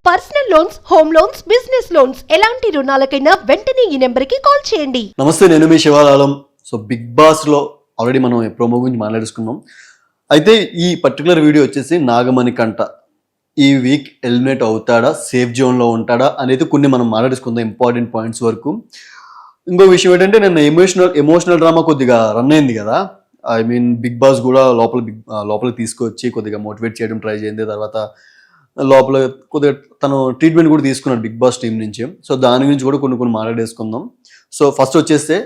Personal loans, home loans, business loans ఎలాంటి రుణాలకైనా వెంటనే ఈ నెంబర్కి కాల్ చేయండి. నమస్తే, నేను మీ శివాలాలం. సో బిగ్ బాస్లో ఆల్రెడీ మనం ప్రోమో గురించి మాట్లాడుకున్నాం. అయితే ఈ పర్టికులర్ వీడియో వచ్చేసి నాగమణికంట ఈ వీక్ ఎలిమినేట్ అవుతాడా, సేఫ్ జోన్లో ఉంటాడా అనేది కొన్ని మనం మాట్లాడుకుందాం, ఇంపార్టెంట్ పాయింట్స్ వరకు. ఇంకో విషయం ఏంటంటే నేను ఎమోషనల్ డ్రామా కొద్దిగా రన్ అయింది కదా. ఐ మీన్ బిగ్ బాస్ కూడా లోపలికి తీసుకొచ్చి కొద్దిగా మోటివేట్ చేయడం ట్రై చేయింది. తర్వాత లోపల కొద్దిగా తను ట్రీట్మెంట్ కూడా తీసుకున్నాడు బిగ్ బాస్ టీం నుంచి. సో దాని గురించి కూడా కొన్ని మాట్లాడేసుకుందాం. సో ఫస్ట్ వచ్చేస్తే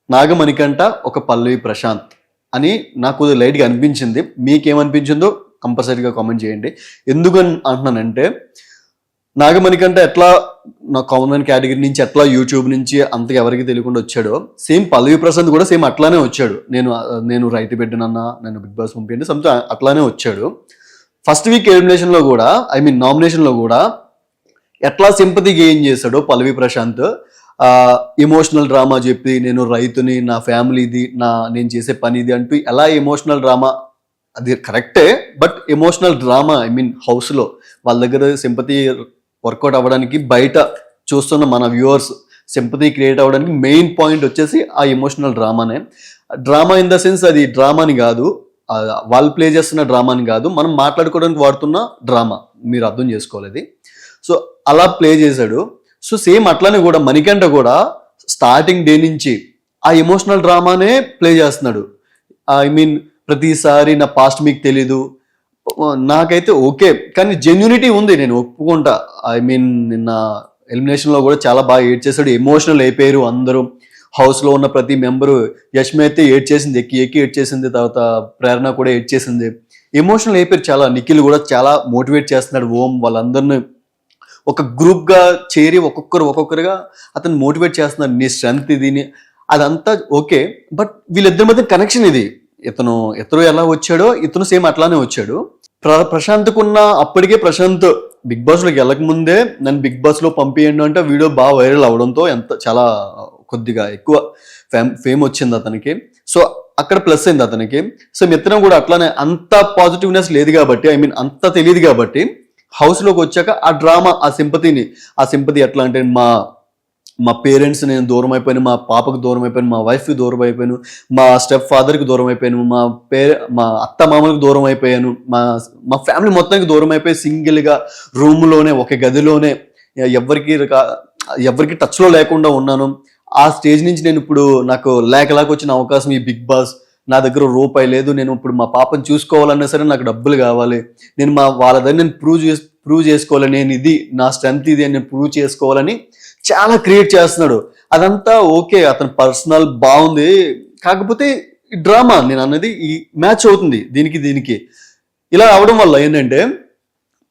నాగమణికంట ఒక పల్లవి ప్రశాంత్ అని నాకు కొద్దిగా లైట్గా అనిపించింది. మీకేమనిపించిందో కంపల్సరీగా కామెంట్ చేయండి. ఎందుకు అంటున్నానంటే నాగమణికంట ఎట్లా నా కామన్ మ్యాన్ కేటగిరీ నుంచి ఎట్లా యూట్యూబ్ నుంచి అంతగా ఎవరికి తెలియకుండా వచ్చాడో, సేమ్ పల్లవి ప్రశాంత్ కూడా సేమ్ అట్లానే వచ్చాడు. నేను రైతు బిడ్డనన్నా, నన్ను బిగ్ బాస్ పంపించండి సంథింగ్ అట్లానే వచ్చాడు. ఫస్ట్ వీక్ ఎలిమినేషన్లో కూడా, ఐ మీన్ నామినేషన్లో కూడా ఎట్లా సింపతి గెయిన్ చేశాడో పల్లవి ప్రశాంత్. ఎమోషనల్ డ్రామా చెప్పి నేను రైతుని, నా ఫ్యామిలీది, నేను చేసే పని ఇది అంటూ ఎలా ఎమోషనల్ డ్రామా, అది కరెక్టే, but emotional drama I mean హౌస్లో వాళ్ళ దగ్గర సింపతి వర్కౌట్ అవ్వడానికి, బయట చూస్తున్న మన వ్యూవర్స్ సింపతి క్రియేట్ అవ్వడానికి మెయిన్ పాయింట్ వచ్చేసి ఆ ఎమోషనల్ డ్రామానే. డ్రామా ఇన్ ద సెన్స్ అది డ్రామాని కాదు, వాళ్ళు ప్లే చేస్తున్న డ్రామాని కాదు, మనం మాట్లాడుకోవడానికి వాడుతున్న డ్రామా, మీరు అర్థం చేసుకోలేదు. సో అలా ప్లే చేశాడు. సో సేమ్ అట్లానే కూడా మణికంఠ కూడా స్టార్టింగ్ డే నుంచి ఆ ఎమోషనల్ డ్రామానే ప్లే చేస్తున్నాడు. ఐ మీన్ ప్రతిసారి నా పాస్ట్ మీకు తెలీదు, నాకైతే ఓకే, కానీ జెన్యూనిటీ ఉంది, నేను ఒప్పుకుంటా. ఐ మీన్ నిన్న ఎలిమినేషన్లో కూడా చాలా బాగా ఏడ్ చేశాడు, ఎమోషనల్ అయిపోయారు అందరూ. హౌస్లో ఉన్న ప్రతి మెంబరు, యష్మి అయితే ఏడ్ చేసింది, ఎక్కి ఏడ్ చేసింది, తర్వాత ప్రేరణ కూడా ఏడ్ చేసింది, ఎమోషనల్ అయిపోయారు చాలా. నిఖిల్ కూడా చాలా మోటివేట్ చేస్తున్నాడు ఓం వాళ్ళందరినీ ఒక గ్రూప్గా చేరి ఒక్కొక్కరుగా అతను మోటివేట్ చేస్తున్నాడు, నీ స్ట్రెంత్ ఇది, అదంతా ఓకే. బట్ వీళ్ళిద్దరి మధ్య కనెక్షన్ ఇది. ఇతను ఎలా వచ్చాడో ఇతను సేమ్ అట్లానే వచ్చాడు. ప్రశాంత్కున్న అప్పటికే ప్రశాంత్ బిగ్ బాస్లోకి వెళ్ళక ముందే నన్ను బిగ్ బాస్లో పంపియండి అంటే వీడియో బాగా వైరల్ అవడంతో చాలా కొద్దిగా ఎక్కువ ఫేమ్ వచ్చింది అతనికి. సో అక్కడ ప్లస్ అయింది అతనికి. సో మిత్రం కూడా అట్లానే అంత పాజిటివ్నెస్ లేదు కాబట్టి, ఐ మీన్ అంత తెలియదు కాబట్టి, హౌస్లోకి వచ్చాక ఆ డ్రామా, ఆ సింపతి ఎట్లా అంటే మా పేరెంట్స్ నేను దూరం అయిపోయాను, మా పాపకు దూరం అయిపోయాను, మా వైఫ్కి దూరం అయిపోయాను, మా స్టెప్ ఫాదర్కి దూరం అయిపోయాను, మా అత్త మామలకు దూరం అయిపోయాను, మా ఫ్యామిలీ మొత్తానికి దూరం అయిపోయి సింగిల్గా రూమ్లోనే ఒక గదిలోనే ఎవరికి టచ్లో లేకుండా ఉన్నాను. ఆ స్టేజ్ నుంచి నేను ఇప్పుడు నాకు లేక వచ్చిన అవకాశం ఈ బిగ్ బాస్. నా దగ్గర రూపాయి లేదు, నేను ఇప్పుడు మా పాపను చూసుకోవాలన్నా సరే నాకు డబ్బులు కావాలి, నేను వాళ్ళ దగ్గర నేను ప్రూవ్ చేసుకోవాలి, నేను ఇది నా స్ట్రెంత్ ఇది అని నేను ప్రూవ్ చేసుకోవాలని చాలా క్రియేట్ చేస్తున్నాడు. అదంతా ఓకే, అతని పర్సనల్ బాగుంది, కాకపోతే ఈ డ్రామా నేను అన్నది ఈ మ్యాచ్ అవుతుంది దీనికి. ఇలా అవడం వల్ల ఏంటంటే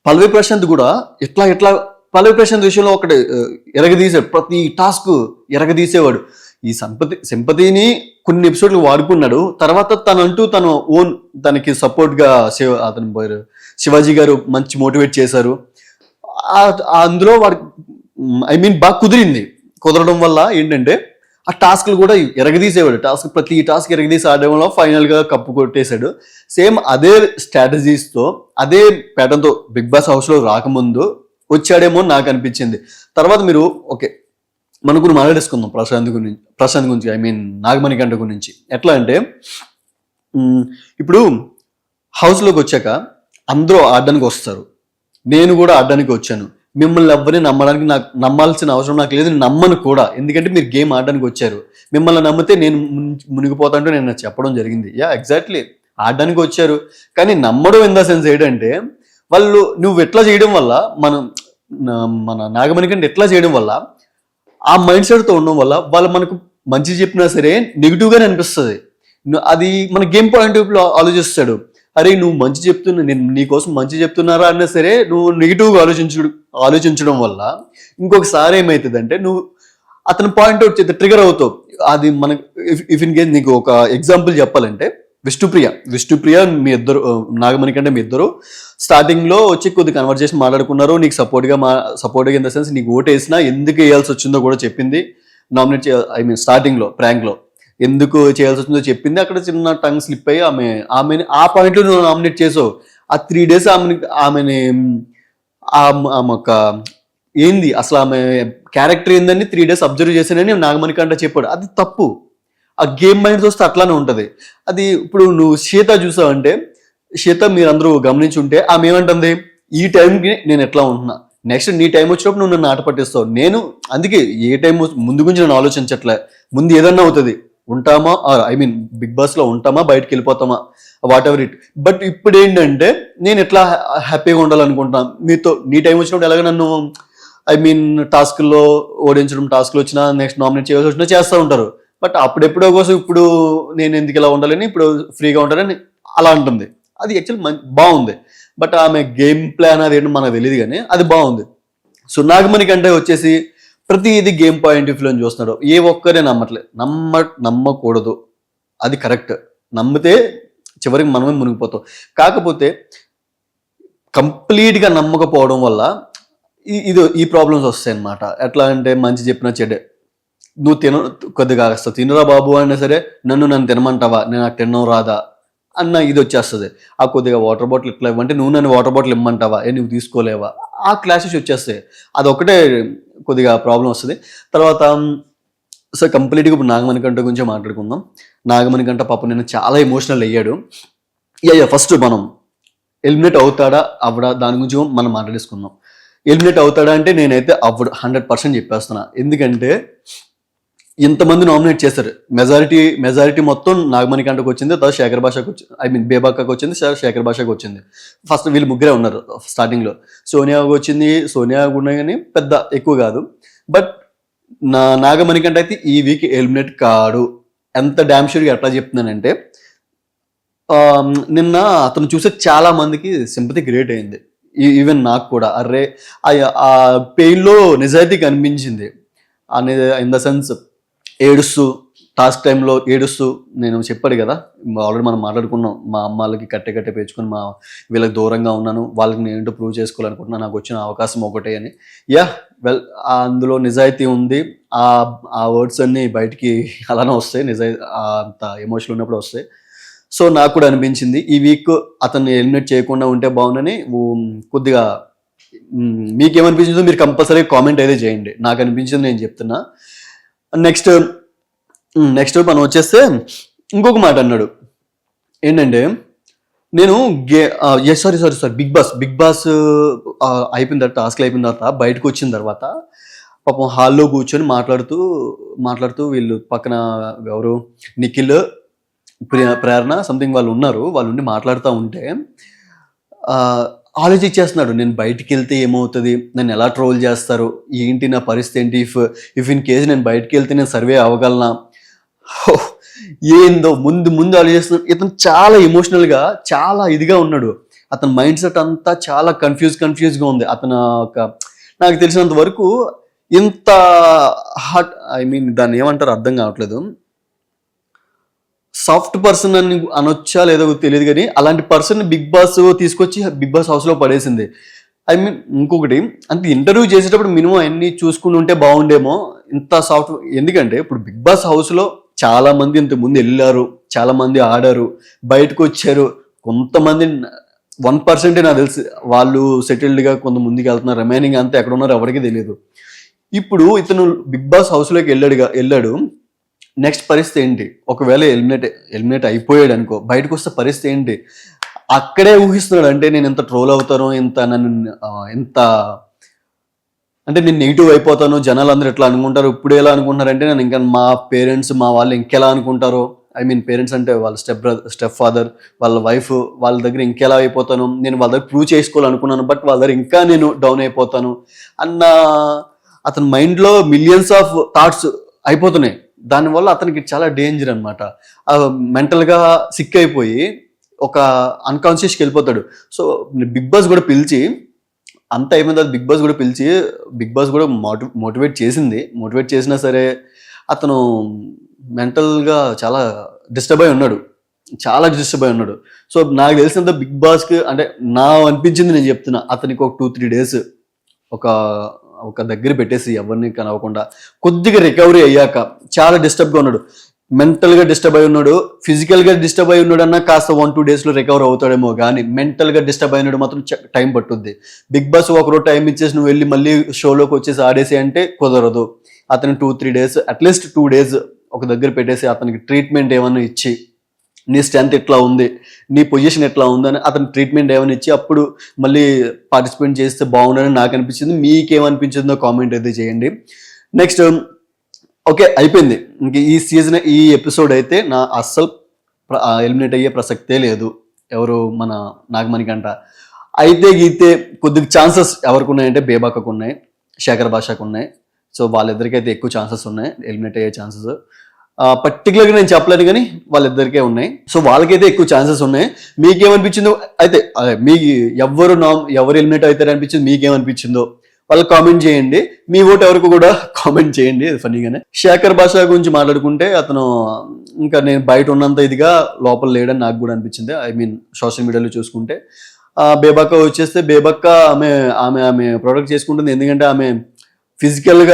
పల్లవి ప్రశాంత్ కూడా ఇట్లా పల్లవి ప్రశాంత్ విషయంలో ఒకటి ఎరగదీసాడు, ప్రతి టాస్క్ ఎరగదీసేవాడు. ఈ సింపతిని కొన్ని ఎపిసోడ్లు వాడుకున్నాడు. తర్వాత తను ఓన్ తనకి సపోర్ట్గా అతను పోయారు, శివాజీ గారు మంచి మోటివేట్ చేశారు. అందులో వాడు ఐ మీన్ బాగా కుదరడం వల్ల ఏంటంటే ఆ టాస్క్లు కూడా ఎరగదీసేవాడు. ప్రతి టాస్క్ ఎరగదీసి ఆడడం వల్ల ఫైనల్గా కప్పు కొట్టేశాడు. సేమ్ అదే స్ట్రాటజీస్తో, అదే ప్యాటర్న్తో బిగ్ బాస్ హౌస్లో రాకముందు వచ్చాడేమో నాకు అనిపించింది. తర్వాత మీరు ఓకే మనకు మాట్లాడేసుకుందాం ప్రశాంత్ గురించి, ఐ మీన్ నాగమణికంఠ గురించి. ఎట్లా అంటే ఇప్పుడు హౌస్లోకి వచ్చాక అందరూ ఆడడానికి వస్తారు, నేను కూడా ఆడడానికి వచ్చాను. మిమ్మల్ని ఎవరిని నమ్మాల్సిన అవసరం నాకు లేదు, నేను నమ్మను కూడా, ఎందుకంటే మీరు గేమ్ ఆడడానికి వచ్చారు. మిమ్మల్ని నమ్మితే నేను మునిగిపోతాంటూ నేను చెప్పడం జరిగింది. ఎగ్జాక్ట్లీ ఆడడానికి వచ్చారు, కానీ నమ్మడం ఇన్ ద సెన్స్ ఏంటంటే వాళ్ళు నువ్వు ఎట్లా చేయడం వల్ల మన నాగమణికంఠ ఎట్లా చేయడం వల్ల ఆ మైండ్ సెట్తో ఉండడం వల్ల వాళ్ళు మనకు మంచి చెప్పినా సరే నెగిటివ్గానే అనిపిస్తుంది. అది మన గేమ్ పాయింట్ ఆఫ్ వ్యూలో ఆలోచిస్తాడు, అరే నువ్వు మంచి చెప్తున్నా, నేను నీకోసం మంచి చెప్తున్నారా అన్నా సరే నువ్వు నెగిటివ్గా ఆలోచించడం వల్ల ఇంకొకసారి ఏమవుతుందంటే నువ్వు అతని పాయింట్ అవుట్ చేస్తే ట్రిగర్ అవుతావు. అది మనకు ఇఫ్ ఇన్ కేస్ నీకు ఒక ఎగ్జాంపుల్ చెప్పాలంటే విష్ణుప్రియ మీ ఇద్దరు, నాగమణికంఠ మీ ఇద్దరు స్టార్టింగ్లో వచ్చి కొద్ది కన్వర్జేషన్ మాట్లాడుకున్నారు. నీకు సపోర్ట్గా ఇన్ ద సెన్స్ నీకు ఓటు వేసినా ఎందుకు వేయాల్సి వచ్చిందో కూడా చెప్పింది. ఐ మీన్ స్టార్టింగ్లో ప్రాంక్లో ఎందుకు చేయాల్సి వచ్చిందో చెప్పింది. అక్కడ చిన్న టంగ్ స్లిప్ అయ్యి ఆమెని ఆ పాయింట్లో నువ్వు నామినేట్ చేసావు. ఆ 3 days ఆమె ఒక ఏంది అసలు ఆమె క్యారెక్టర్ ఏందని 3 days అబ్జర్వ్ చేశానని నాగమణికంట చెప్పాడు. అది తప్పు. ఆ గేమ్ మైండ్ చూస్తే అట్లానే ఉంటది. అది ఇప్పుడు నువ్వు సీత చూసావంటే, సీత మీరందరూ గమనించుంటే ఆమె ఏమంటుంది, ఈ టైంకి నేను ఎట్లా ఉంటున్నా, నెక్స్ట్ నీ టైం వచ్చినప్పుడు నువ్వు నన్ను ఆట పట్టిస్తావు. నేను అందుకే ఏ టైం ముందు గురించి నేను ఆలోచించట్లే, ముందు ఏదన్నా అవుతుంది, ఉంటామా ఐ మీన్ బిగ్ బాస్ లో ఉంటామా బయటకు వెళ్ళిపోతామా వాట్ ఎవర్ ఇట్. బట్ ఇప్పుడు ఏంటంటే నేను ఎట్లా హ్యాపీగా ఉండాలనుకుంటున్నా, మీతో నీ టైం వచ్చినప్పుడు ఎలాగ నన్ను ఐ మీన్ టాస్క్లో ఓడించడం, టాస్క్లో వచ్చినా నెక్స్ట్ నామినేట్ చేయాల్సి వచ్చినా చేస్తూ ఉంటారు. బట్ అప్పుడెప్పుడో కోసం ఇప్పుడు నేను ఎందుకు ఇలా ఉండాలని, ఇప్పుడు ఫ్రీగా ఉండాలని అలా ఉంటుంది. అది యాక్చువల్ బాగుంది. బట్ ఆమె గేమ్ ప్లాన్ అది ఏంటో మనకు తెలియదు, కానీ అది బాగుంది. సో నాగమణి కంటే వచ్చేసి ప్రతిదీ గేమ్ పాయింట్ ఆఫ్ వ్యూలో చూస్తున్నాడు. ఏ ఒక్కరే నమ్మకూడదు, అది కరెక్ట్. నమ్మితే చివరికి మనమే మునిగిపోతాం. కాకపోతే కంప్లీట్గా నమ్మకపోవడం వల్ల ఈ ప్రాబ్లమ్స్ వస్తాయి అన్నమాట. ఎట్లా అంటే మంచి చెప్పినా చెడ్డే, నువ్వు కొద్దిగా తినరా బాబు అయినా సరే నన్ను తినమంటావా, నేను నాకు తినడం రాదా అన్న ఇది వచ్చేస్తుంది. ఆ కొద్దిగా వాటర్ బాటిల్ ఇట్లా ఇవ్వంటే నువ్వు నన్ను వాటర్ బాటిల్ ఇమ్మంటావా, నువ్వు తీసుకోలేవా, ఆ క్లాషెస్ వచ్చేస్తాయి. అదొకటే కొద్దిగా ప్రాబ్లం వస్తుంది. తర్వాత సో కంప్లీట్గా ఇప్పుడు నాగమణికంట గురించి మాట్లాడుకుందాం. నాగమణికంట పాపం నేను చాలా ఎమోషనల్ అయ్యాడు. ఫస్ట్ మనం ఎలిమినేట్ అవుతాడా అవ్వడా దాని గురించి మనం మాట్లాడేసుకుందాం. ఎలిమినేట్ అవుతాడా అంటే నేనైతే అవ్వడు 100% చెప్పేస్తున్నా. ఎందుకంటే ఇంతమంది నామినేట్ చేశారు, మెజారిటీ మొత్తం నాగమణికంటకు వచ్చింది, తర్వాత శేఖర్ భాషకు వచ్చింది, ఐ మీన్ బేబాక్కకు వచ్చింది, శేఖర్ భాషకు వచ్చింది. ఫస్ట్ వీళ్ళు ముగ్గురే ఉన్నారు స్టార్టింగ్లో. సోనియాకు వచ్చింది, సోనియా కూడా కానీ పెద్ద ఎక్కువ కాదు. బట్ నాగమణికంట అయితే ఈ వీక్ ఎలిమినేట్ కాడు. ఎంత డ్యామ్ షూర్గా ఎట్లా చెప్తున్నానంటే, నిన్న అతను చూసే చాలా మందికి సింపతి క్రియేట్ అయింది, ఈవెన్ నాకు కూడా. అర్రే ఆ పెయిన్లో నిజాయితీ కనిపించింది. ఇన్ ద సెన్స్ ఏడుస్తూ, టాస్క్ టైంలో ఏడుస్తూ, నేను చెప్పాడు కదా ఆల్రెడీ మనం మాట్లాడుకున్నాం, మా అమ్మాలకి కట్టె పేర్చుకొని వీళ్ళకి దూరంగా ఉన్నాను, వాళ్ళకి నేను ఏంటో ప్రూవ్ చేసుకోవాలనుకుంటున్నాను, నాకు వచ్చిన అవకాశం ఒకటే అని. వెల్ అందులో నిజాయితీ ఉంది. ఆ వర్డ్స్ అన్నీ బయటికి అలానే వస్తాయి, అంత ఎమోషనల్ ఉన్నప్పుడు వస్తాయి. సో నాకు కూడా అనిపించింది ఈ వీక్ అతన్ని ఎలిమినేట్ చేయకుండా ఉంటే బాగుందని. కొద్దిగా మీకేమనిపించిందో మీరు కంపల్సరీ కామెంట్ అయితే చేయండి. నాకు అనిపించింది నేను చెప్తున్నా. నెక్స్ట్ మనం వచ్చేస్తే ఇంకొక మాట అన్నాడు ఏంటంటే, నేను సారీ బిగ్ బాస్ అయిపోయిన తర్వాత, టాస్క్లు అయిపోయిన తర్వాత బయటకు వచ్చిన తర్వాత పాపం హాల్లో కూర్చొని మాట్లాడుతూ వీళ్ళు పక్కన ఎవరు నిఖిల్, ప్రేరణ సంథింగ్ వాళ్ళు ఉండి మాట్లాడుతూ ఉంటే ఆలోచించేస్తున్నాడు, నేను బయటికి వెళ్తే ఏమవుతుంది, నన్ను ఎలా ట్రోల్ చేస్తారు, ఏంటి నా పరిస్థితి ఏంటి, ఇఫ్ ఇన్ కేసు నేను బయటికి వెళ్తే నేను సర్వే అవ్వగలనా, ఏందో ముందు ఆలోచిస్తున్నాడు. ఇతను చాలా ఎమోషనల్గా చాలా ఇదిగా ఉన్నాడు. అతని మైండ్ సెట్ అంతా చాలా కన్ఫ్యూజ్గా ఉంది. అతను నాకు తెలిసినంత వరకు ఇంత హార్ట్, ఐ మీన్ దాన్ని ఏమంటారు అర్థం కావట్లేదు, సాఫ్ట్ పర్సన్ అని అనొచ్చా లేదో తెలియదు, కానీ అలాంటి పర్సన్ బిగ్ బాస్ తీసుకొచ్చి బిగ్ బాస్ హౌస్లో పడేసింది. ఐ మీన్ ఇంకొకటి, అంటే ఇంటర్వ్యూ చేసేటప్పుడు మినిమం అన్ని చూసుకుని ఉంటే బాగుండేమో, ఇంత సాఫ్ట్. ఎందుకంటే ఇప్పుడు బిగ్ బాస్ హౌస్లో చాలా మంది ఇంతకుముందు వెళ్ళారు, చాలా మంది ఆడారు, బయటకు వచ్చారు. కొంతమంది 1% నాకు తెలిసి వాళ్ళు సెటిల్డ్గా కొంత ముందుకు వెళ్తున్నారు, రిమైనింగ్ అంతా ఎక్కడ ఉన్నారో ఎవరికి తెలియదు. ఇప్పుడు ఇతను బిగ్ బాస్ హౌస్లోకి వెళ్ళాడు. నెక్స్ట్ పరిస్థితి ఏంటి, ఒకవేళ ఎలిమినేట్ అయిపోయాడు అనుకో, బయటకు వస్తే పరిస్థితి ఏంటి, అక్కడే ఊహిస్తున్నాడు. అంటే నేను ఎంత ట్రోల్ అవుతానో, అంటే నేను నెగిటివ్ అయిపోతాను, జనాలు అందరూ ఎట్లా అనుకుంటారు, ఇప్పుడు ఎలా అనుకుంటున్నారంటే నేను ఇంకా మా పేరెంట్స్ మా వాళ్ళు ఇంకెలా అనుకుంటారో, ఐ మీన్ పేరెంట్స్ అంటే వాళ్ళ స్టెప్ ఫాదర్, వాళ్ళ వైఫ్, వాళ్ళ దగ్గర ఇంకెలా అయిపోతాను, నేను వాళ్ళ దగ్గర ప్రూవ్ చేసుకోవాలనుకున్నాను, బట్ వాళ్ళ దగ్గర ఇంకా నేను డౌన్ అయిపోతాను అన్న అతని మైండ్లో మిలియన్స్ ఆఫ్ థాట్స్ అయిపోతున్నాయి. దానివల్ల అతనికి చాలా డేంజర్ అనమాట. మెంటల్గా సిక్ అయిపోయి ఒక అన్కాన్షియస్కి వెళ్ళిపోతాడు. సో బిగ్ బాస్ కూడా పిలిచి అంత అయిపోయిన తర్వాత బిగ్ బాస్ కూడా మోటివేట్ చేసినా సరే అతను మెంటల్గా చాలా డిస్టర్బ్ అయి ఉన్నాడు. సో నాకు తెలిసినంత బిగ్ బాస్కి అంటే నా అనిపించింది నేను చెప్తున్నా, అతనికి ఒక 2-3 days ఒక దగ్గర పెట్టేసి ఎవరిని కనవకుండా కొద్దిగా రికవరీ అయ్యాక, చాలా డిస్టర్బ్గా ఉన్నాడు. మెంటల్ గా డిస్టర్బ్ అయి ఉన్నాడు, ఫిజికల్ గా డిస్టర్బ్ అయి ఉన్నాడు అన్న కాస్త 1-2 days లో రికవర్ అవుతాడేమో, కానీ మెంటల్ గా డిస్టర్బ్ అయినాడు మాత్రం టైం పట్టుద్ది. బిగ్ బాస్ ఒకరోజు టైం ఇచ్చేసి నువ్వు వెళ్ళి మళ్ళీ షోలోకి వచ్చేసి ఆడేసి అంటే కుదరదు. అతను 2-3 days అట్లీస్ట్ 2 days ఒక దగ్గర పెట్టేసి అతనికి ట్రీట్మెంట్ ఏమన్నా ఇచ్చి, నీ స్ట్రెంత్ ఎట్లా ఉంది, నీ పొజిషన్ ఎట్లా ఉందని అతని ట్రీట్మెంట్ ఏమైనా ఇచ్చి అప్పుడు మళ్ళీ పార్టిసిపేట్ చేస్తే బాగుండని నాకు అనిపించింది. మీకేమనిపించిందో కామెంట్ అయితే చేయండి. నెక్స్ట్ ఓకే అయిపోయింది, ఇంక ఈ సీజన్ ఈ ఎపిసోడ్ అయితే నా అస్సలు ఎలిమినేట్ అయ్యే ప్రసక్తే లేదు. ఎవరు మన నాగమణికంట అయితే గీతే కొద్దిగా ఛాన్సెస్ ఎవరికి ఉన్నాయంటే బేబాకకు ఉన్నాయి, శేఖర్ భాషకు ఉన్నాయి. సో వాళ్ళిద్దరికైతే ఎక్కువ ఛాన్సెస్ ఉన్నాయి ఎలిమినేట్ అయ్యే ఛాన్సెస్. పర్టికులర్గా నేను చెప్పలేను కానీ వాళ్ళిద్దరికే ఉన్నాయి. సో వాళ్ళకైతే ఎక్కువ ఛాన్సెస్ ఉన్నాయి. మీకేమనిపించిందో అయితే మీకు ఎవరు ఎలిమినేట్ అవుతారు అనిపించింది, మీకేమనిపించిందో వాళ్ళు కామెంట్ చేయండి. మీ ఓటు ఎవరికి కూడా కామెంట్ చేయండి. అది ఫన్నీగానే. శేఖర్ భాష గురించి మాట్లాడుకుంటే అతను ఇంకా నేను బయట ఉన్నంత ఇదిగా లోపల లేడని నాకు కూడా అనిపించింది. ఐ మీన్ సోషల్ మీడియాలో చూసుకుంటే. బేబక్క వచ్చేస్తే బేబక్క ఆమె ప్రొడక్ట్ చేసుకుంటుంది. ఎందుకంటే ఆమె ఫిజికల్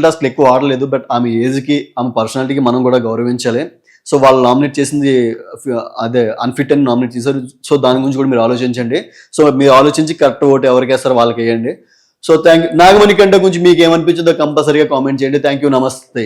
టాస్క్లు ఎక్కువ ఆడలేదు. బట్ ఆమె ఏజ్కి ఆమె పర్సనాలిటీకి మనం కూడా గౌరవించాలి. సో వాళ్ళు నామినేట్ చేసింది అదే అన్ఫిట్ అని నామినేట్ చేశారు. సో దాని గురించి కూడా మీరు ఆలోచించండి. సో మీరు ఆలోచించి కరెక్ట్ ఓటు ఎవరికి వేస్తారో వాళ్ళకి వేయండి. So thank you. నాగమణికంట గురించి మీకు ఏమనిపించిందో కంపల్సరీగా కామెంట్ చేయండి. థ్యాంక్ యూ, నమస్తే.